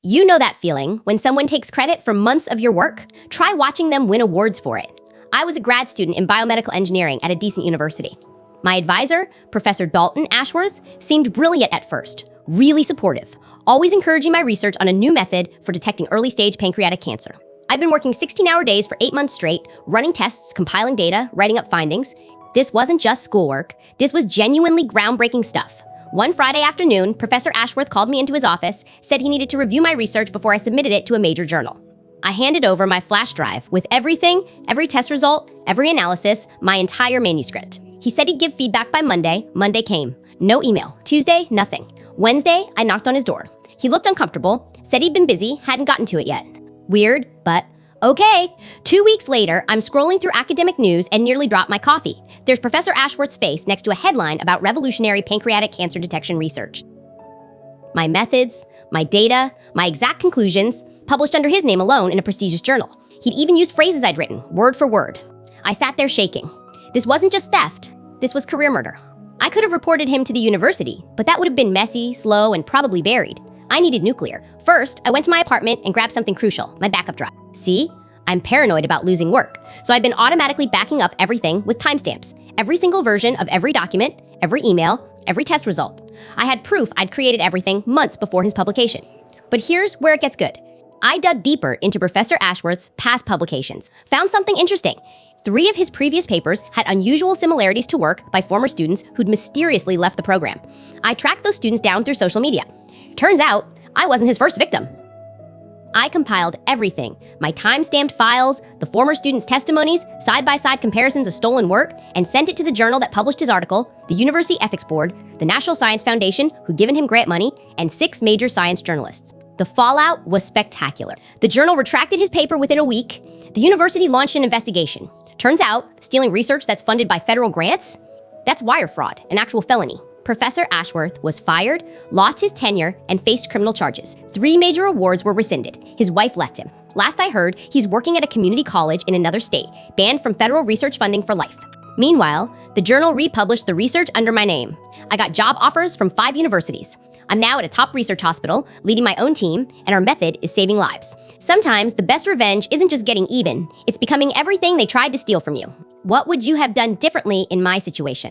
You know that feeling when someone takes credit for months of your work? Try watching them win awards for it. I was a grad student in biomedical engineering at a decent university. My advisor, Professor Dalton Ashworth, seemed brilliant at first, really supportive, always encouraging my research on a new method for detecting early-stage pancreatic cancer. I'd been working 16-hour days for 8 months straight, running tests, compiling data, writing up findings. This wasn't just schoolwork. This was genuinely groundbreaking stuff. One Friday afternoon, Professor Ashworth called me into his office, said he needed to review my research before I submitted it to a major journal. I handed over my flash drive with everything, every test result, every analysis, my entire manuscript. He said he'd give feedback by Monday. Monday came. No email. Tuesday, nothing. Wednesday, I knocked on his door. He looked uncomfortable, said he'd been busy, hadn't gotten to it yet. Weird, but okay. 2 weeks later, I'm scrolling through academic news and nearly dropped my coffee. There's Professor Ashworth's face next to a headline about revolutionary pancreatic cancer detection research. My methods, my data, my exact conclusions, published under his name alone in a prestigious journal. He'd even used phrases I'd written, word for word. I sat there shaking. This wasn't just theft, this was career murder. I could have reported him to the university, but that would have been messy, slow, and probably buried. I needed nuclear. First, I went to my apartment and grabbed something crucial, my backup drive. See? I'm paranoid about losing work, so I've been automatically backing up everything with timestamps. Every single version of every document, every email, every test result. I had proof I'd created everything months before his publication. But here's where it gets good. I dug deeper into Professor Ashworth's past publications, found something interesting. 3 of his previous papers had unusual similarities to work by former students who'd mysteriously left the program. I tracked those students down through social media. Turns out, I wasn't his first victim. I compiled everything, my time-stamped files, the former students' testimonies, side-by-side comparisons of stolen work, and sent it to the journal that published his article, the University Ethics Board, the National Science Foundation, who'd given him grant money, and 6 major science journalists. The fallout was spectacular. The journal retracted his paper within a week. The university launched an investigation. Turns out, stealing research that's funded by federal grants? That's wire fraud, an actual felony. Professor Ashworth was fired, lost his tenure, and faced criminal charges. 3 major awards were rescinded. His wife left him. Last I heard, he's working at a community college in another state, banned from federal research funding for life. Meanwhile, the journal republished the research under my name. I got job offers from 5 universities. I'm now at a top research hospital, leading my own team, and our method is saving lives. Sometimes the best revenge isn't just getting even, it's becoming everything they tried to steal from you. What would you have done differently in my situation?